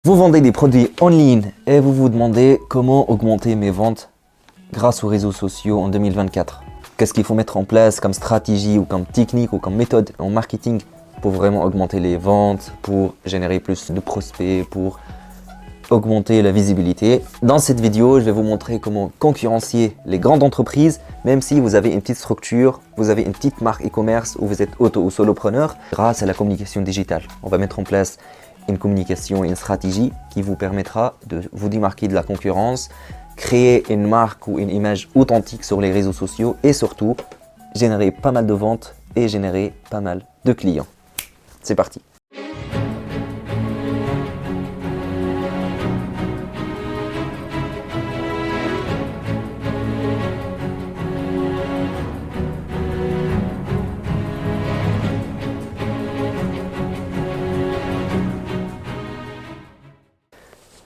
Vous vendez des produits en ligne et vous vous demandez comment augmenter mes ventes grâce aux réseaux sociaux en 2024. Qu'est-ce qu'il faut mettre en place comme stratégie ou comme technique ou comme méthode en marketing pour vraiment augmenter les ventes, pour générer plus de prospects, pour augmenter la visibilité. Dans cette vidéo, je vais vous montrer comment concurrencier les grandes entreprises, même si vous avez une petite structure, vous avez une petite marque e-commerce ou vous êtes auto ou solopreneur, grâce à la communication digitale. On va mettre en place une communication et une stratégie qui vous permettra de vous démarquer de la concurrence, créer une marque ou une image authentique sur les réseaux sociaux et surtout générer pas mal de ventes et générer pas mal de clients. C'est parti!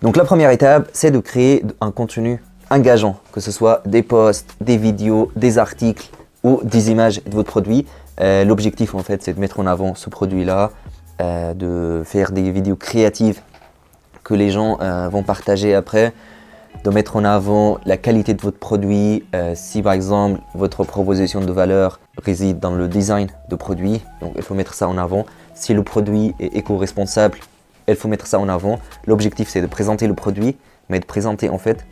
Donc la première étape, c'est de créer un contenu engageant, que ce soit des posts, des vidéos, des articles ou des images de votre produit. L'objectif en fait, c'est de mettre en avant ce produit-là, de faire des vidéos créatives que les gens vont partager après, de mettre en avant la qualité de votre produit. Si par exemple, votre proposition de valeur réside dans le design de produit, donc il faut mettre ça en avant. Si le produit est éco-responsable, il faut mettre ça en avant. L'objectif, c'est de présenter le produit, mais de présenter en fait,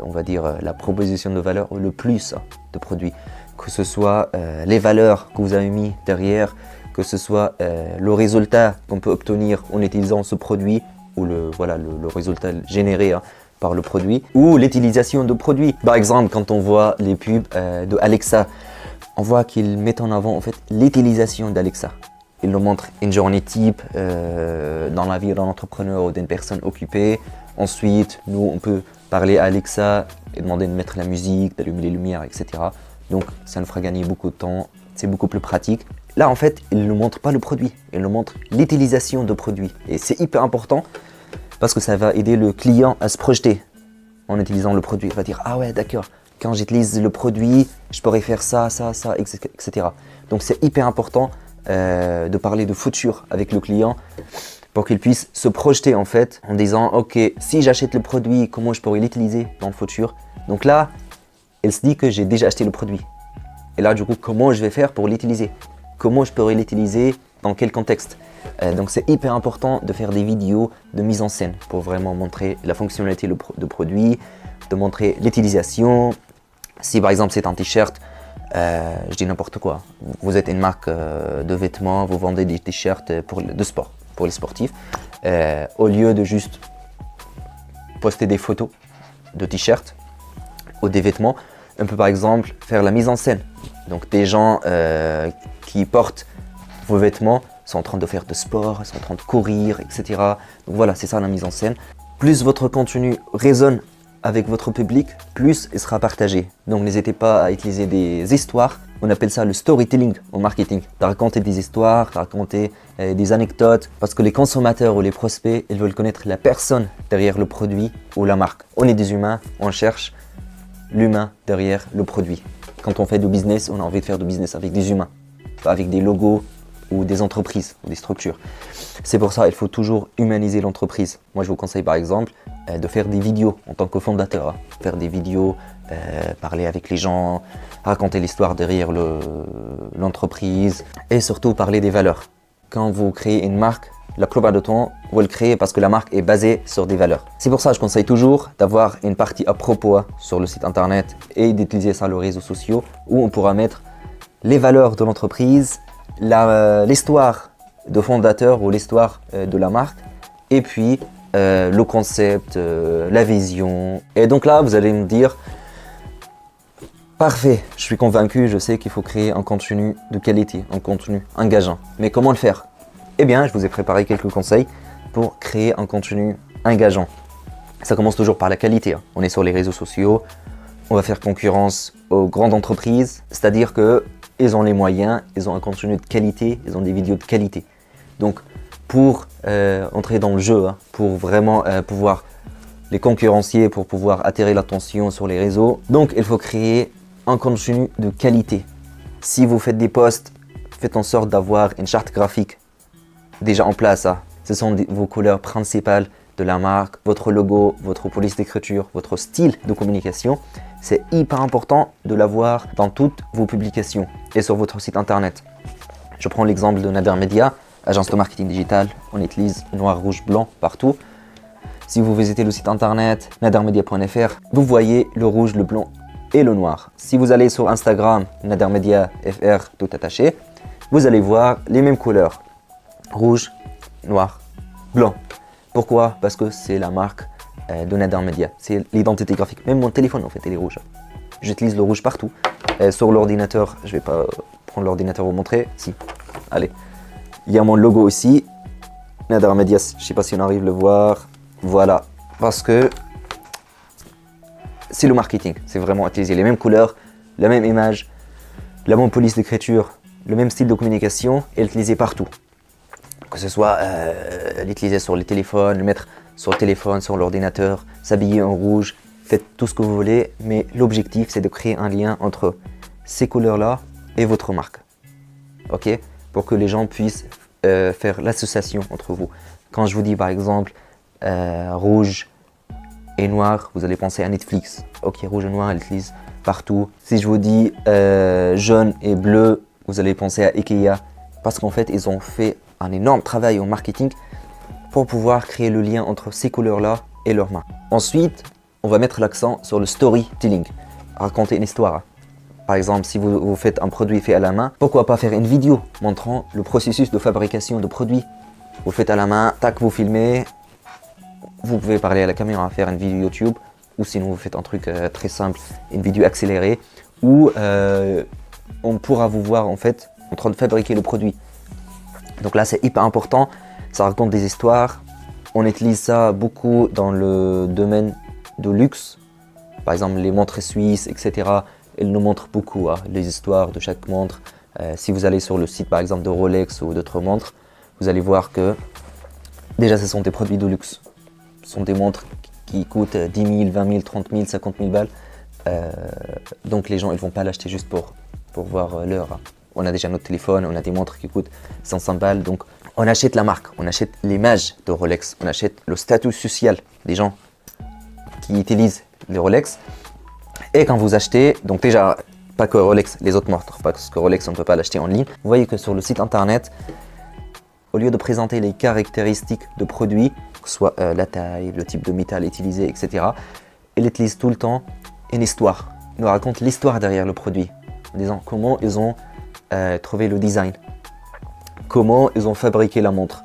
on va dire, la proposition de valeur le plus de produits. Que ce soit les valeurs que vous avez mis derrière, que ce soit le résultat qu'on peut obtenir en utilisant ce produit, ou le résultat généré par le produit, ou l'utilisation de produits. Par exemple, quand on voit les pubs de Alexa, on voit qu'ils mettent en avant en fait l'utilisation d'Alexa. Il nous montre une journée type dans la vie d'un entrepreneur ou d'une personne occupée. Ensuite, nous, on peut parler à Alexa et demander de mettre la musique, d'allumer les lumières, etc. Donc, ça nous fera gagner beaucoup de temps. C'est beaucoup plus pratique. Là, en fait, il ne nous montre pas le produit. Il nous montre l'utilisation de produits. Et c'est hyper important parce que ça va aider le client à se projeter en utilisant le produit. Il va dire « Ah ouais, d'accord, quand j'utilise le produit, je pourrais faire ça, ça, ça, etc. » Donc, c'est hyper important de parler de futur avec le client pour qu'il puisse se projeter en fait en disant ok, si j'achète le produit, comment je pourrais l'utiliser dans le futur. Donc là, elle se dit que j'ai déjà acheté le produit. Et là du coup, comment je vais faire pour l'utiliser? Comment je pourrais l'utiliser? Dans quel contexte? Donc c'est hyper important de faire des vidéos de mise en scène pour vraiment montrer la fonctionnalité de produit, de montrer l'utilisation. Si par exemple c'est un t-shirt, je dis n'importe quoi. Vous êtes une marque de vêtements, vous vendez des t-shirts de sport, pour les sportifs. Au lieu de juste poster des photos de t-shirts ou des vêtements, on peut par exemple faire la mise en scène. Donc des gens qui portent vos vêtements sont en train de faire de sport, sont en train de courir, etc. Donc voilà, c'est ça la mise en scène. Plus votre contenu résonne avec votre public, plus il sera partagé. Donc n'hésitez pas à utiliser des histoires. On appelle ça le storytelling en marketing. De raconter des histoires, de raconter des anecdotes. Parce que les consommateurs ou les prospects, ils veulent connaître la personne derrière le produit ou la marque. On est des humains, on cherche l'humain derrière le produit. Quand on fait du business, on a envie de faire du business avec des humains, pas avec des logos ou des entreprises ou des structures. C'est pour ça qu'il faut toujours humaniser l'entreprise. Moi, je vous conseille par exemple de faire des vidéos en tant que fondateur. Faire des vidéos, parler avec les gens, raconter l'histoire derrière l'entreprise et surtout parler des valeurs. Quand vous créez une marque, la plupart du temps, vous le créez parce que la marque est basée sur des valeurs. C'est pour ça que je conseille toujours d'avoir une partie à propos sur le site internet et d'utiliser ça sur les réseaux sociaux où on pourra mettre les valeurs de l'entreprise, l'histoire de fondateur ou l'histoire de la marque et puis le concept, la vision. Et donc là, vous allez me dire parfait, je suis convaincu, je sais qu'il faut créer un contenu de qualité, un contenu engageant. Mais comment le faire? Eh bien, je vous ai préparé quelques conseils pour créer un contenu engageant. Ça commence toujours par la qualité. On est sur les réseaux sociaux, on va faire concurrence aux grandes entreprises, c'est-à-dire qu'ils ont les moyens, ils ont un contenu de qualité, ils ont des vidéos de qualité. Donc, pour entrer dans le jeu, pour vraiment pouvoir les concurrencier, pour pouvoir attirer l'attention sur les réseaux, donc il faut créer un contenu de qualité. Si vous faites des posts, faites en sorte d'avoir une charte graphique déjà en place. Ce sont vos couleurs principales de la marque, votre logo, votre police d'écriture, votre style de communication. C'est hyper important de l'avoir dans toutes vos publications et sur votre site internet. Je prends l'exemple de Nader Media, agence de marketing digital. On utilise noir, rouge, blanc partout. Si vous visitez le site internet nadermedia.fr, vous voyez le rouge, le blanc et le noir. Si vous allez sur Instagram, nadermedia.fr, tout attaché, vous allez voir les mêmes couleurs. Rouge, noir, blanc. Pourquoi? Parce que c'est la marque de Nader Media. C'est l'identité graphique. Même mon téléphone, en fait, il est rouge. J'utilise le rouge partout. Sur l'ordinateur, je ne vais pas prendre l'ordinateur pour vous montrer. Si, allez. Il y a mon logo aussi. Nader Media, je ne sais pas si on arrive à le voir. Voilà. Parce que c'est le marketing. C'est vraiment utiliser les mêmes couleurs, la même image, la même police d'écriture, le même style de communication et l'utiliser partout. Que ce soit l'utiliser sur les téléphones, le mettre sur le téléphone, sur l'ordinateur, s'habiller en rouge, faites tout ce que vous voulez, mais l'objectif c'est de créer un lien entre ces couleurs-là et votre marque. Ok? Pour que les gens puissent faire l'association entre vous. Quand je vous dis par exemple rouge et noir, vous allez penser à Netflix. Ok, rouge et noir, elle utilise partout. Si je vous dis jaune et bleu, vous allez penser à Ikea. Parce qu'en fait, ils ont fait un énorme travail au marketing pour pouvoir créer le lien entre ces couleurs-là et leur marque. Ensuite, on va mettre l'accent sur le storytelling, raconter une histoire. Par exemple, si vous faites un produit fait à la main, pourquoi pas faire une vidéo montrant le processus de fabrication de produits. Vous le faites à la main, tac, vous filmez, vous pouvez parler à la caméra, faire une vidéo YouTube, ou sinon vous faites un truc très simple, une vidéo accélérée, où on pourra vous voir en fait en train de fabriquer le produit. Donc là, c'est hyper important. Ça raconte des histoires. On utilise ça beaucoup dans le domaine de luxe. Par exemple, les montres suisses, etc. Elles nous montrent beaucoup les histoires de chaque montre. Si vous allez sur le site, par exemple, de Rolex ou d'autres montres, vous allez voir que déjà, ce sont des produits de luxe. Ce sont des montres qui coûtent 10 000, 20 000, 30 000, 50 000 balles. Donc les gens, ils ne vont pas l'acheter juste pour voir l'heure. On a déjà notre téléphone, on a des montres qui coûtent 500 balles. Donc on achète la marque, on achète l'image de Rolex, on achète le statut social des gens qui utilisent les Rolex. Et quand vous achetez, donc déjà, pas que Rolex, les autres montres, parce que Rolex, on ne peut pas l'acheter en ligne. Vous voyez que sur le site internet, au lieu de présenter les caractéristiques de produits, que ce soit la taille, le type de métal utilisé, etc., ils utilisent tout le temps une histoire. Ils nous racontent l'histoire derrière le produit, en disant comment ils ont trouvé le design, comment ils ont fabriqué la montre,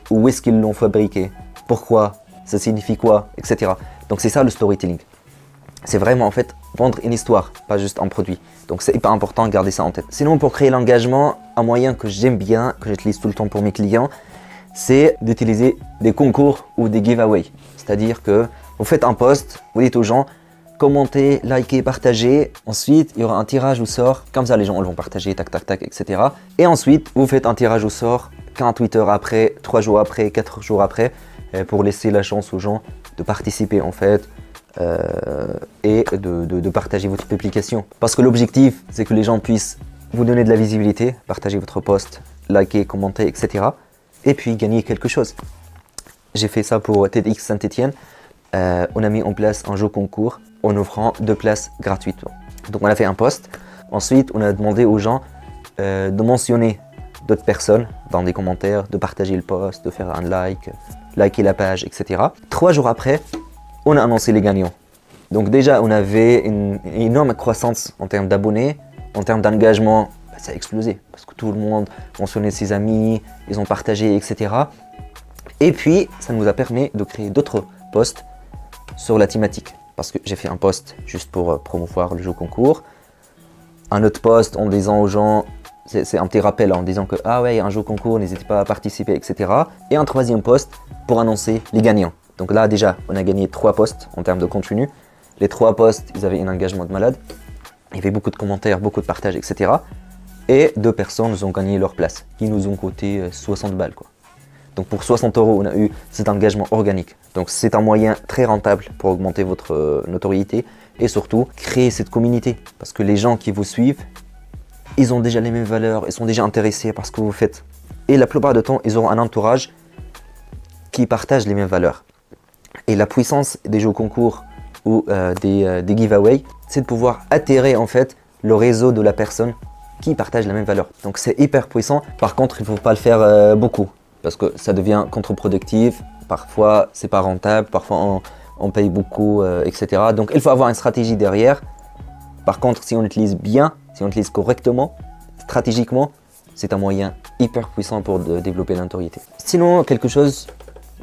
où est-ce qu'ils l'ont fabriqué, pourquoi, ça signifie quoi, etc. Donc c'est ça le storytelling. C'est vraiment en fait vendre une histoire, pas juste un produit. Donc c'est hyper important de garder ça en tête. Sinon, pour créer l'engagement, un moyen que j'aime bien, que j'utilise tout le temps pour mes clients, c'est d'utiliser des concours ou des giveaways. C'est-à-dire que vous faites un post, vous dites aux gens, commentez, likez, partagez. Ensuite, il y aura un tirage au sort. Comme ça, les gens vont partager, tac, tac, tac, etc. Et ensuite, vous faites un tirage au sort 48 heures après, 3 jours après, 4 jours après, pour laisser la chance aux gens de participer en fait et de partager votre publication. Parce que l'objectif, c'est que les gens puissent vous donner de la visibilité, partager votre post, liker, commenter, etc. Et puis gagner quelque chose. J'ai fait ça pour TEDx Saint-Etienne. On a mis en place un jeu concours en offrant 2 places gratuites. Donc on a fait un post. Ensuite, on a demandé aux gens de mentionner d'autres personnes dans des commentaires, de partager le post, de faire un like, liker la page, etc. 3 jours après, on a annoncé les gagnants. Donc déjà, on avait une énorme croissance en termes d'abonnés, en termes d'engagement. Ça a explosé parce que tout le monde mentionnait ses amis, ils ont partagé, etc. Et puis, ça nous a permis de créer d'autres posts sur la thématique. Parce que j'ai fait un post juste pour promouvoir le jeu concours. Un autre post en disant aux gens, c'est un petit rappel en disant que ah ouais, il y a un jeu concours, n'hésitez pas à participer, etc. Et un troisième post pour annoncer les gagnants. Donc là déjà, on a gagné 3 posts en termes de contenu. Les 3 posts, ils avaient un engagement de malade. Il y avait beaucoup de commentaires, beaucoup de partages, etc. Et 2 personnes nous ont gagné leur place, qui nous ont coûté 60 balles, quoi. Donc pour 60 €, on a eu cet engagement organique. Donc c'est un moyen très rentable pour augmenter votre notoriété et surtout créer cette communauté. Parce que les gens qui vous suivent, ils ont déjà les mêmes valeurs, ils sont déjà intéressés par ce que vous faites. Et la plupart du temps, ils auront un entourage qui partage les mêmes valeurs. Et la puissance des jeux concours ou des giveaways, c'est de pouvoir attirer en fait le réseau de la personne qui partage la même valeur. Donc c'est hyper puissant. Par contre, il ne faut pas le faire beaucoup parce que ça devient contre-productif. Parfois, c'est pas rentable. Parfois, on paye beaucoup, etc. Donc, il faut avoir une stratégie derrière. Par contre, si on l'utilise bien, si on l'utilise correctement, stratégiquement, c'est un moyen hyper puissant pour développer la notoriété. Sinon, quelque chose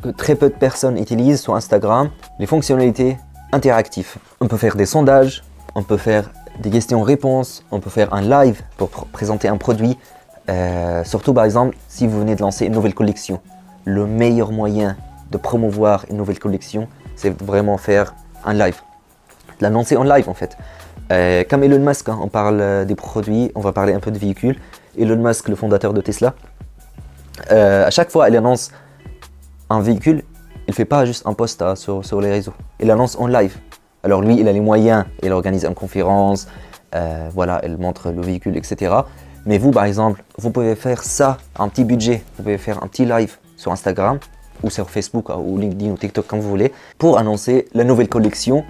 que très peu de personnes utilisent sur Instagram, les fonctionnalités interactives. On peut faire des sondages, on peut faire des questions-réponses, on peut faire un live pour présenter un produit. Surtout par exemple, si vous venez de lancer une nouvelle collection. Le meilleur moyen de promouvoir une nouvelle collection, c'est vraiment faire un live. L'annoncer en live en fait. Comme Elon Musk, hein, on parle des produits, on va parler un peu de véhicules. Elon Musk, le fondateur de Tesla, à chaque fois il annonce un véhicule, il ne fait pas juste un post sur les réseaux, il annonce en live. Alors lui, il a les moyens, il organise une conférence, voilà, il montre le véhicule, etc. Mais vous, par exemple, vous pouvez faire ça, un petit budget, vous pouvez faire un petit live sur Instagram ou sur Facebook ou LinkedIn ou TikTok, comme vous voulez, pour annoncer la nouvelle collection.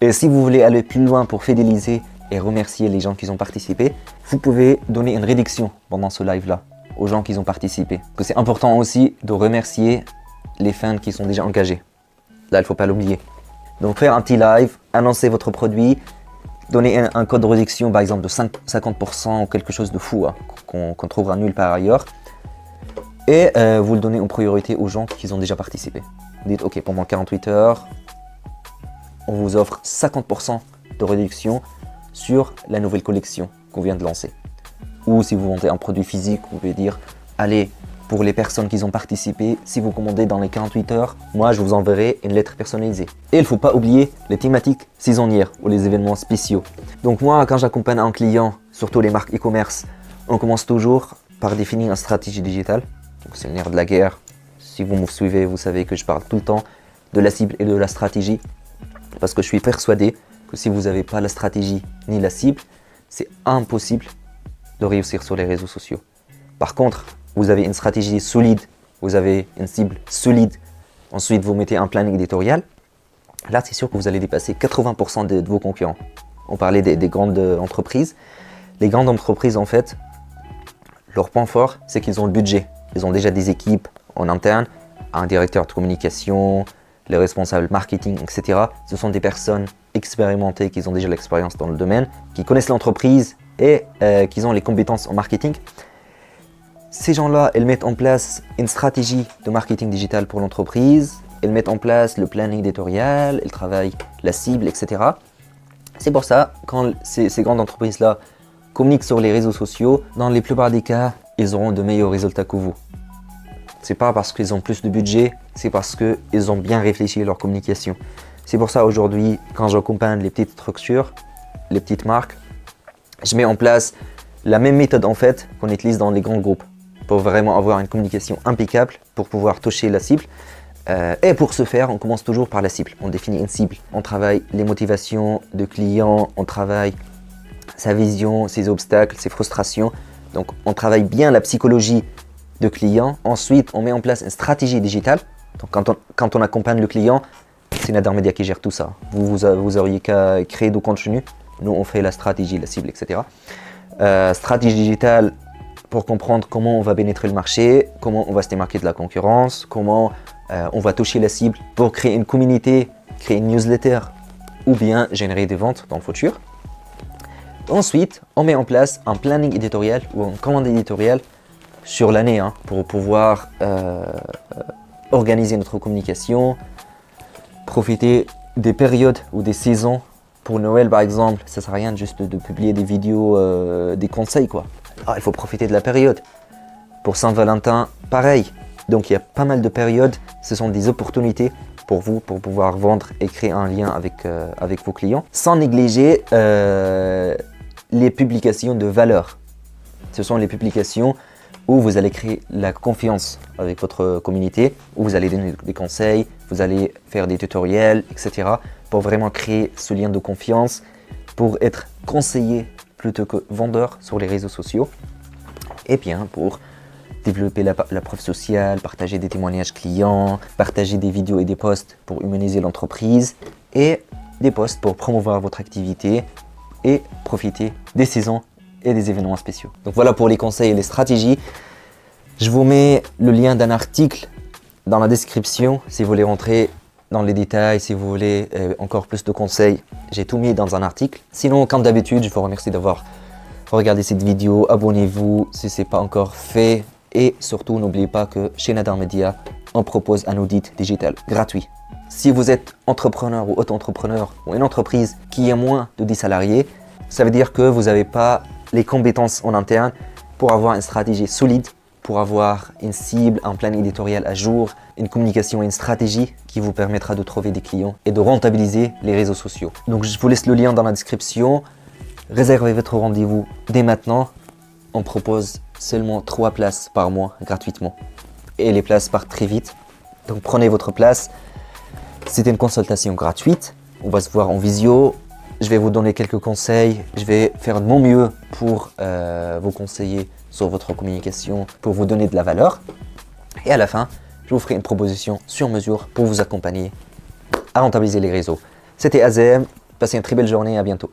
Et si vous voulez aller plus loin pour fidéliser et remercier les gens qui ont participé, vous pouvez donner une réduction pendant ce live-là aux gens qui ont participé. Parce que c'est important aussi de remercier les fans qui sont déjà engagés. Là, il ne faut pas l'oublier. Donc faire un petit live, annoncer votre produit, donner un code de réduction par exemple de 50% ou quelque chose de fou, hein, qu'on trouvera nulle part ailleurs. Et vous le donnez en priorité aux gens qui ont déjà participé. Vous dites ok, pendant 48 heures, on vous offre 50% de réduction sur la nouvelle collection qu'on vient de lancer. Ou si vous vendez un produit physique, vous pouvez dire allez, pour les personnes qui ont participé, si vous commandez dans les 48 heures, moi je vous enverrai une lettre personnalisée. Et il ne faut pas oublier les thématiques saisonnières ou les événements spéciaux. Donc moi, quand j'accompagne un client, surtout les marques e-commerce, on commence toujours par définir une stratégie digitale. C'est le nerf de la guerre. Si vous me suivez, vous savez que je parle tout le temps de la cible et de la stratégie. Parce que je suis persuadé que si vous n'avez pas la stratégie ni la cible, c'est impossible de réussir sur les réseaux sociaux. Par contre, vous avez une stratégie solide, vous avez une cible solide, ensuite vous mettez un planning éditorial, là c'est sûr que vous allez dépasser 80% de vos concurrents. On parlait des grandes entreprises. Les grandes entreprises en fait, leur point fort c'est qu'ils ont le budget. Ils ont déjà des équipes en interne, un directeur de communication, les responsables marketing, etc. Ce sont des personnes expérimentées qui ont déjà l'expérience dans le domaine, qui connaissent l'entreprise et qui ont les compétences en marketing. Ces gens-là, ils mettent en place une stratégie de marketing digital pour l'entreprise, ils mettent en place le planning éditorial, ils travaillent la cible, etc. C'est pour ça, quand ces grandes entreprises-là communiquent sur les réseaux sociaux, dans les plupart des cas, ils auront de meilleurs résultats que vous. C'est pas parce qu'ils ont plus de budget, c'est parce qu'ils ont bien réfléchi à leur communication. C'est pour ça aujourd'hui, quand j'accompagne les petites structures, les petites marques, je mets en place la même méthode en fait qu'on utilise dans les grands groupes pour vraiment avoir une communication impeccable, pour pouvoir toucher la cible. Et pour ce faire, on commence toujours par la cible. On définit une cible, on travaille les motivations de clients, on travaille sa vision, ses obstacles, ses frustrations. Donc on travaille bien la psychologie de client. Ensuite, on met en place une stratégie digitale. Donc quand on accompagne le client, c'est Nader Media qui gère tout ça. Vous auriez qu'à créer du contenu. Nous, on fait la stratégie, la cible, etc. Stratégie digitale pour comprendre comment on va pénétrer le marché, comment on va se démarquer de la concurrence, comment on va toucher la cible pour créer une communauté, créer une newsletter ou bien générer des ventes dans le futur. Ensuite, on met en place un planning éditorial ou un calendrier éditorial sur l'année pour pouvoir organiser notre communication, profiter des périodes ou des saisons. Pour Noël par exemple, ça ne sert à rien juste de publier des vidéos, des conseils quoi. Il faut profiter de la période. Pour Saint-Valentin, pareil. Donc il y a pas mal de périodes, ce sont des opportunités pour vous pour pouvoir vendre et créer un lien avec vos clients. Sans négliger les publications de valeur. Ce sont les publications où vous allez créer la confiance avec votre communauté, où vous allez donner des conseils, vous allez faire des tutoriels, etc. pour vraiment créer ce lien de confiance, pour être conseillé plutôt que vendeur sur les réseaux sociaux. Et bien pour développer la preuve sociale, partager des témoignages clients, partager des vidéos et des posts pour humaniser l'entreprise et des posts pour promouvoir votre activité et profiter des saisons et des événements spéciaux. Donc voilà pour les conseils et les stratégies. Je vous mets le lien d'un article dans la description si vous voulez rentrer dans les détails, si vous voulez encore plus de conseils. J'ai tout mis dans un article. Sinon, comme d'habitude, je vous remercie d'avoir regardé cette vidéo. Abonnez-vous si ce n'est pas encore fait. Et surtout, n'oubliez pas que chez Nadar Media, on propose un audit digital gratuit. Si vous êtes entrepreneur ou auto-entrepreneur ou une entreprise qui a moins de 10 salariés, ça veut dire que vous n'avez pas les compétences en interne pour avoir une stratégie solide, pour avoir une cible, un plan éditorial à jour, une communication et une stratégie qui vous permettra de trouver des clients et de rentabiliser les réseaux sociaux. Donc je vous laisse le lien dans la description. Réservez votre rendez-vous dès maintenant. On propose seulement 3 places par mois gratuitement. Et les places partent très vite. Donc prenez votre place. C'est une consultation gratuite. On va se voir en visio. Je vais vous donner quelques conseils. Je vais faire de mon mieux pour vous conseiller sur votre communication, pour vous donner de la valeur. Et à la fin, je vous ferai une proposition sur mesure pour vous accompagner à rentabiliser les réseaux. C'était Azem. Passez une très belle journée et à bientôt.